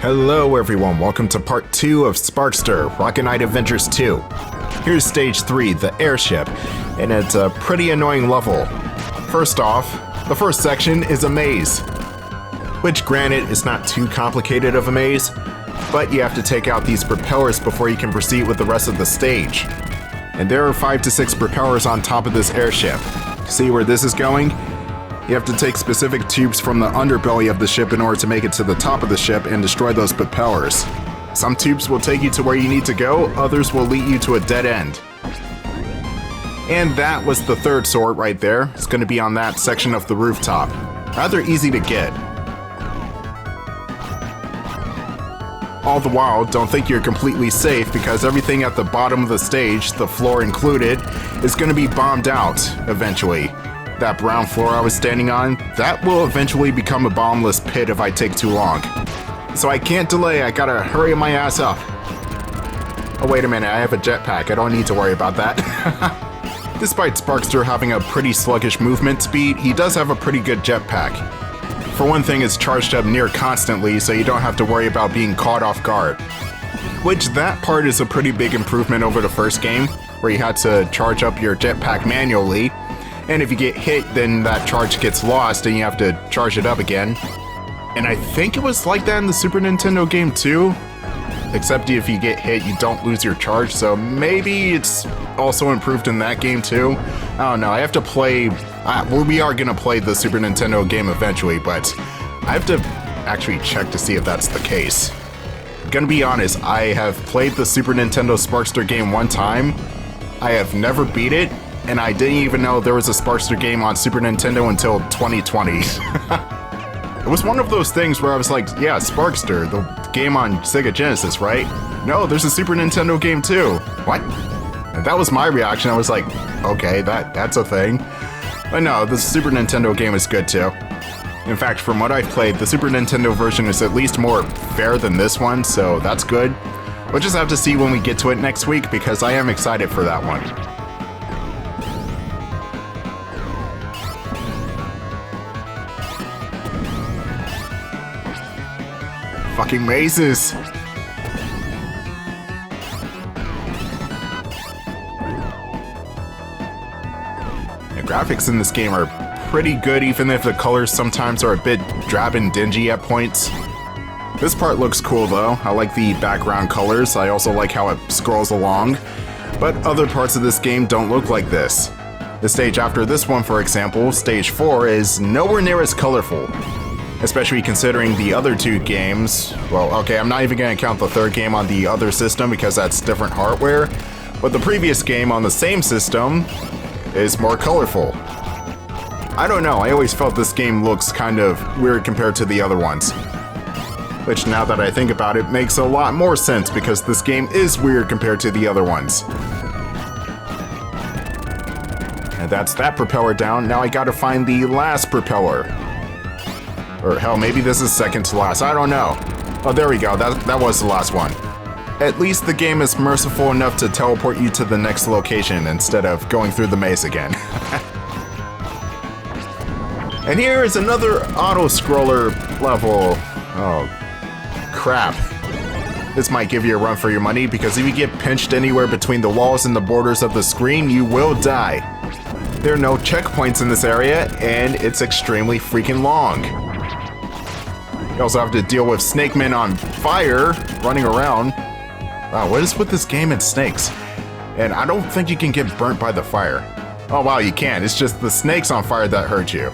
Hello everyone, welcome to part 2 of Sparkster, Rocket Knight Adventures 2. Here's stage 3, the Airship, and it's a pretty annoying level. First off, the first section is a maze, which granted is not too complicated of a maze, but you have to take out these propellers before you can proceed with the rest of the stage. And there are 5 to 6 propellers on top of this airship. See where this is going? You have to take specific tubes from the underbelly of the ship in order to make it to the top of the ship and destroy those propellers. Some tubes will take you to where you need to go, others will lead you to a dead end. And that was the third sword right there. It's going to be on that section of the rooftop. Rather easy to get. All the while, don't think you're completely safe because everything at the bottom of the stage, the floor included, is going to be bombed out eventually. That brown floor I was standing on, that will eventually become a bombless pit if I take too long. So I can't delay, I gotta hurry my ass up. Oh wait a minute, I have a jetpack, I don't need to worry about that. Despite Sparkster having a pretty sluggish movement speed, he does have a pretty good jetpack. For one thing, it's charged up near constantly, so you don't have to worry about being caught off guard. Which that part is a pretty big improvement over the first game, where you had to charge up your jetpack manually. And if you get hit, then that charge gets lost and you have to charge it up again. And I think it was like that in the Super Nintendo game too. Except if you get hit, you don't lose your charge, so maybe it's also improved in that game too. I don't know, I have to play... we are gonna play the Super Nintendo game eventually, but I have to actually check to see if that's the case. Gonna be honest, I have played the Super Nintendo Sparkster game one time. I have never beat it. And I didn't even know there was a Sparkster game on Super Nintendo until 2020. It was one of those things where I was like, yeah, Sparkster, the game on Sega Genesis, right? No, there's a Super Nintendo game too. What? And that was my reaction. I was like, okay, that's a thing. But no, the Super Nintendo game is good too. In fact, from what I've played, the Super Nintendo version is at least more fair than this one, so that's good. We'll just have to see when we get to it next week because I am excited for that one. Fucking mazes! The graphics in this game are pretty good, even if the colors sometimes are a bit drab and dingy at points. This part looks cool though. I like the background colors. I also like how it scrolls along. But other parts of this game don't look like this. The stage after this one, for example, stage 4, is nowhere near as colorful. Especially considering the other two games. Well, okay, I'm not even going to count the third game on the other system because that's different hardware. But the previous game on the same system is more colorful. I don't know, I always felt this game looks kind of weird compared to the other ones. Which, now that I think about it, makes a lot more sense because this game is weird compared to the other ones. And that's that propeller down. Now I gotta find the last propeller. Or hell, maybe this is second to last, I don't know. Oh, there we go, that was the last one. At least the game is merciful enough to teleport you to the next location instead of going through the maze again. And here is another auto-scroller level. Oh, crap. This might give you a run for your money because if you get pinched anywhere between the walls and the borders of the screen, you will die. There are no checkpoints in this area, and it's extremely freaking long. You also have to deal with snake men on fire running around. Wow, what is with this game and snakes? And I don't think you can get burnt by the fire. Oh wow, you can. It's just the snakes on fire that hurt you.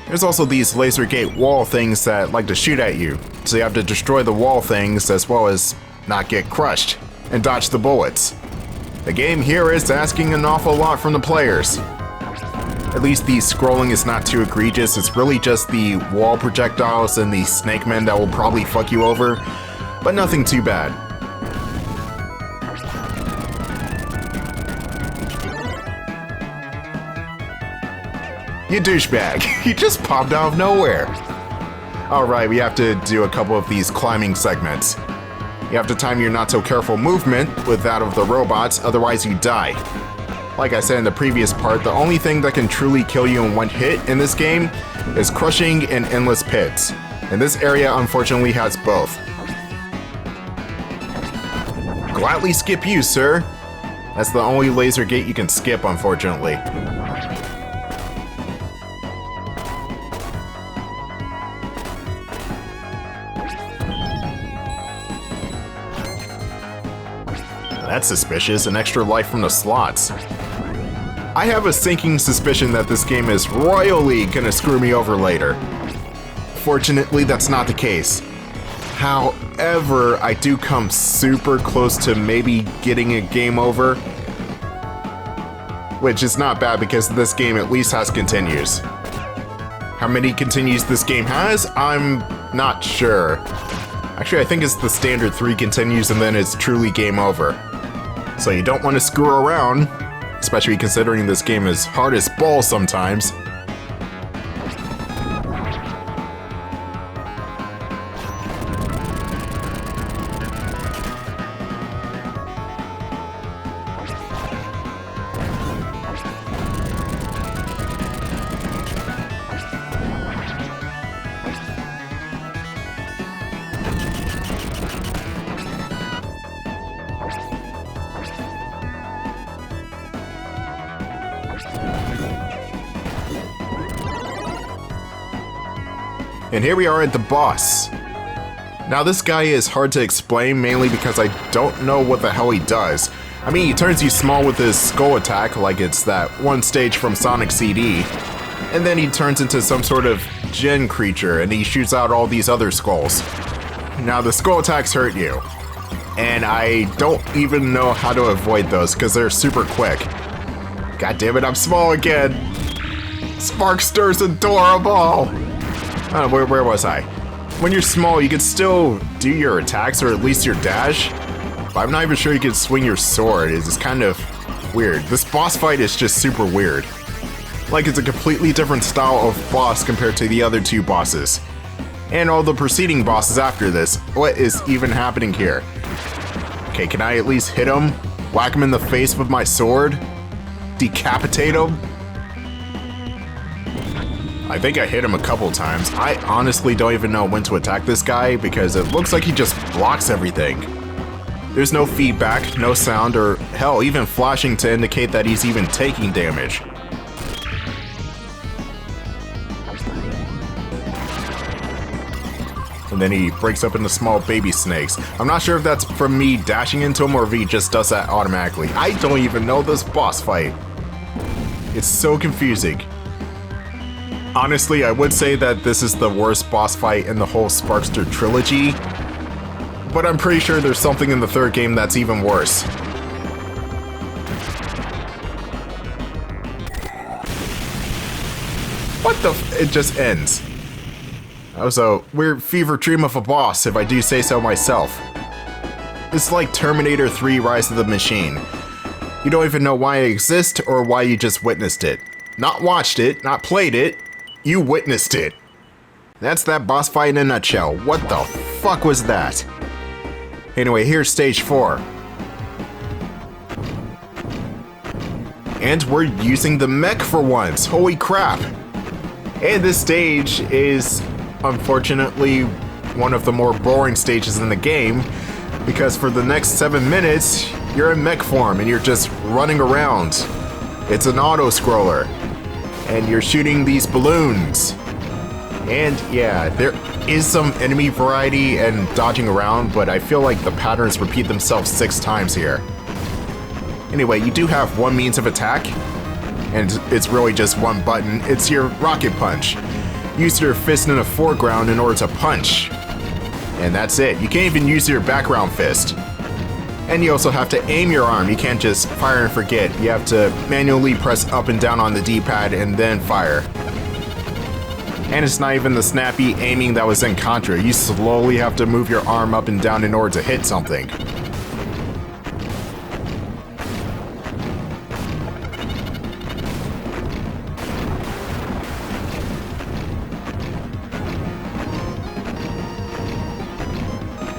There's also these laser gate wall things that like to shoot at you. So you have to destroy the wall things as well as not get crushed and dodge the bullets. The game here is asking an awful lot from the players. At least the scrolling is not too egregious, it's really just the wall projectiles and the snake men that will probably fuck you over, but nothing too bad. You douchebag, he just popped out of nowhere. Alright, we have to do a couple of these climbing segments. You have to time your not so careful movement with that of the robots, otherwise you die. Like I said in the previous part, the only thing that can truly kill you in one hit in this game is crushing in endless pits. And this area unfortunately has both. Gladly skip you, sir. That's the only laser gate you can skip, unfortunately. That's suspicious, an extra life from the slots. I have a sinking suspicion that this game is royally gonna screw me over later. Fortunately, that's not the case. However, I do come super close to maybe getting a game over, which is not bad because this game at least has continues. How many continues this game has? I'm not sure. Actually, I think it's the standard 3 continues and then it's truly game over. So you don't want to screw around, especially considering this game is hard as balls sometimes. And here we are at the boss. Now this guy is hard to explain, mainly because I don't know what the hell he does. I mean, he turns you small with his skull attack, like it's that one stage from Sonic CD. And then he turns into some sort of djinn creature, and he shoots out all these other skulls. Now the skull attacks hurt you. And I don't even know how to avoid those, because they're super quick. God damn it, I'm small again! Sparkster's adorable! Where was I? When you're small, you can still do your attacks, or at least your dash. But I'm not even sure you can swing your sword. It's kind of weird. This boss fight is just super weird. Like it's a completely different style of boss compared to the other 2 bosses. And all the preceding bosses after this. What is even happening here? Okay, can I at least hit him? Whack him in the face with my sword? Decapitate him? I think I hit him a couple times. I honestly don't even know when to attack this guy because it looks like he just blocks everything. There's no feedback, no sound, or hell, even flashing to indicate that he's even taking damage. And then he breaks up into small baby snakes. I'm not sure if that's from me dashing into him or if he just does that automatically. I don't even know this boss fight. It's so confusing. Honestly, I would say that this is the worst boss fight in the whole Sparkster trilogy, but I'm pretty sure there's something in the 3rd game that's even worse. What the f- It just ends. That was a weird fever dream of a boss, if I do say so myself. It's like Terminator 3 Rise of the Machine. You don't even know why it exists or why you just witnessed it. Not watched it, not played it, you witnessed it. That's that boss fight in a nutshell. What the fuck was that? Anyway, here's stage 4. And we're using the mech for once. Holy crap. And this stage is, unfortunately, one of the more boring stages in the game, because for the next 7 minutes, you're in mech form and you're just running around. It's an auto-scroller. And you're shooting these balloons. And yeah, there is some enemy variety and dodging around, but I feel like the patterns repeat themselves 6 times here. Anyway, you do have one means of attack, and it's really just one button. It's your rocket punch. Use your fist in the foreground in order to punch. And that's it. You can't even use your background fist. And you also have to aim your arm. You can't just fire and forget. You have to manually press up and down on the D-pad and then fire. And it's not even the snappy aiming that was in Contra. You slowly have to move your arm up and down in order to hit something.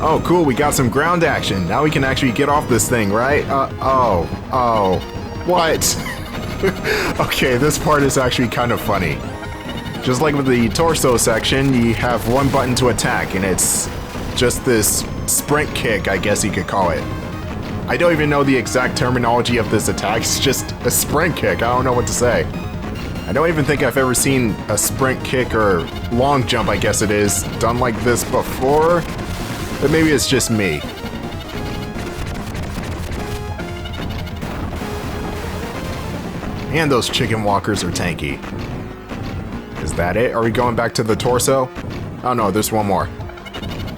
Oh, cool, we got some ground action. Now we can actually get off this thing, right? What? Okay, this part is actually kind of funny. Just like with the torso section, you have one button to attack, and it's just this sprint kick, I guess you could call it. I don't even know the exact terminology of this attack, it's just a sprint kick, I don't know what to say. I don't even think I've ever seen a sprint kick or long jump, I guess it is, done like this before, but maybe it's just me. And those chicken walkers are tanky. Is that it? Are we going back to the torso? Oh no, there's one more.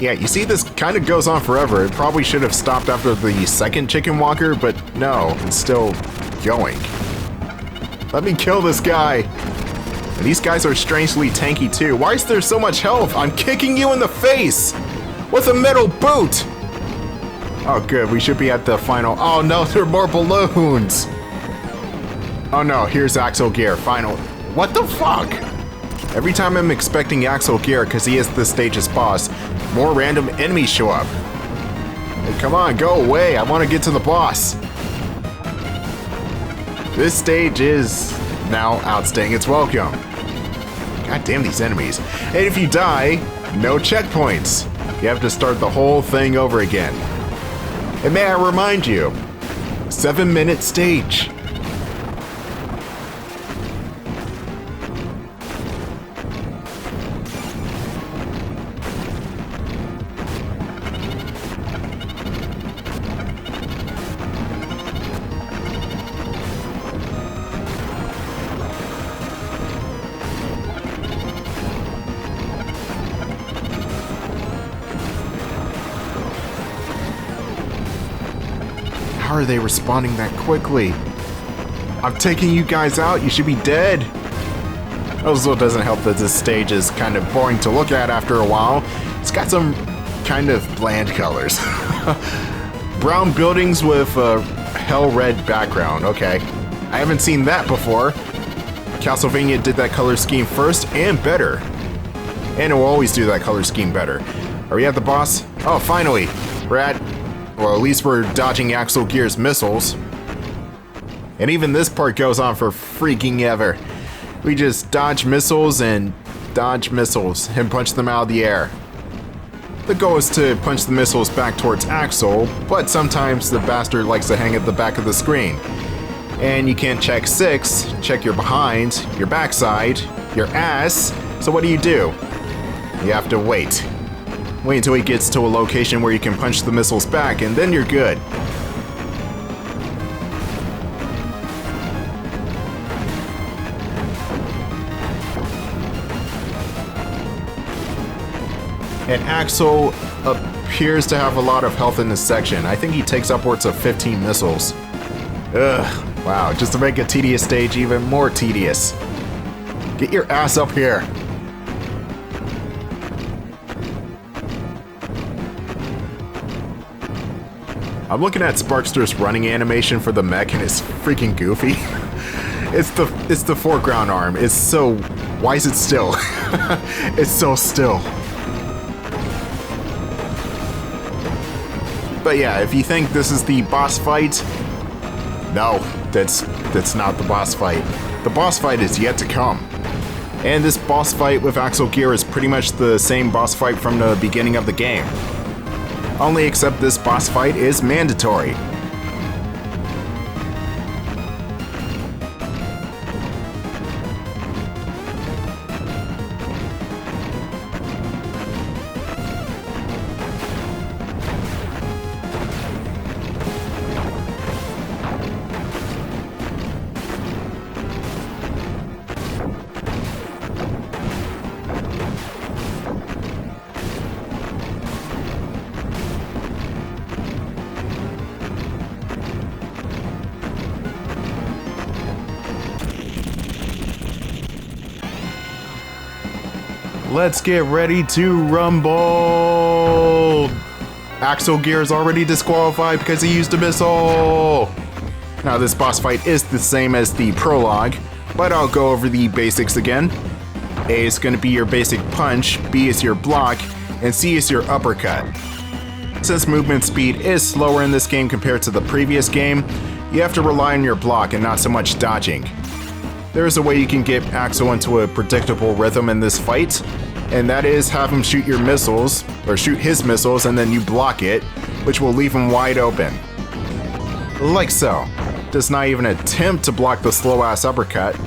Yeah, you see, this kind of goes on forever. It probably should have stopped after the second chicken walker, but no, it's still going. Let me kill this guy. And these guys are strangely tanky too. Why is there so much health? I'm kicking you in the face with a metal boot. Oh good, we should be at the final. Oh no, there are more balloons. Oh no, here's Axel Gear, final. What the fuck? Every time I'm expecting Axel Gear, because he is this stage's boss, more random enemies show up. Hey, come on, go away, I want to get to the boss. This stage is now outstaying its welcome. God damn these enemies. And if you die, no checkpoints. You have to start the whole thing over again. And may I remind you, 7-minute stage. How are they responding that quickly? I'm taking you guys out, you should be dead. Also doesn't help that this stage is kind of boring to look at after a while. It's got some kind of bland colors. Brown buildings with a hell red background, okay. I haven't seen that before. Castlevania did that color scheme first and better. And it will always do that color scheme better. Are we at the boss? Oh, finally! We're at... Well, at least we're dodging Axel Gear's missiles. And even this part goes on for freaking ever. We just dodge missiles and punch them out of the air. The goal is to punch the missiles back towards Axel, but sometimes the bastard likes to hang at the back of the screen. And you can't check 6, check your behind, your backside, your ass, so what do? You have to wait. Wait until he gets to a location where you can punch the missiles back, and then you're good. And Axel appears to have a lot of health in this section. I think he takes upwards of 15 missiles. Ugh, wow, just to make a tedious stage even more tedious. Get your ass up here. I'm looking at Sparkster's running animation for the mech and it's freaking goofy. It's the foreground arm. It's so... Why is it still? It's so still. But yeah, if you think this is the boss fight, no, that's not the boss fight. The boss fight is yet to come. And this boss fight with Axel Gear is pretty much the same boss fight from the beginning of the game. Only except this boss fight is mandatory. Let's get ready to rumble! Axel Gear is already disqualified because he used a missile! Now this boss fight is the same as the prologue, but I'll go over the basics again. A is going to be your basic punch, B is your block, and C is your uppercut. Since movement speed is slower in this game compared to the previous game, you have to rely on your block and not so much dodging. there's a way you can get Axel into a predictable rhythm in this fight, and that is have him shoot your missiles, or shoot his missiles, and then you block it, which will leave him wide open. Like so. Does not even attempt to block the slow-ass uppercut.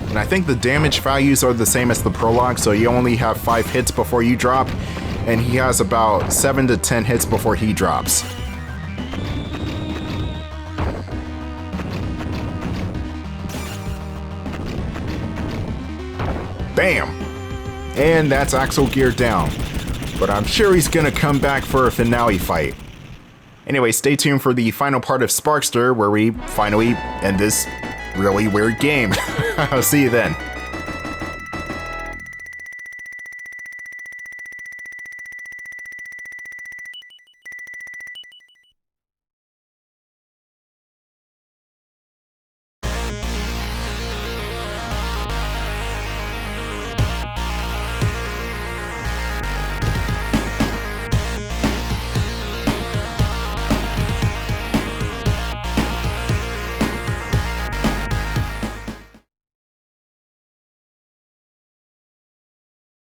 And I think the damage values are the same as the prologue, so you only have 5 hits before you drop, and he has about 7 to 10 hits before he drops. Bam! And that's Axel geared down. But I'm sure he's gonna come back for a finale fight. Anyway, stay tuned for the final part of Sparkster, where we finally end this really weird game. I'll see you then.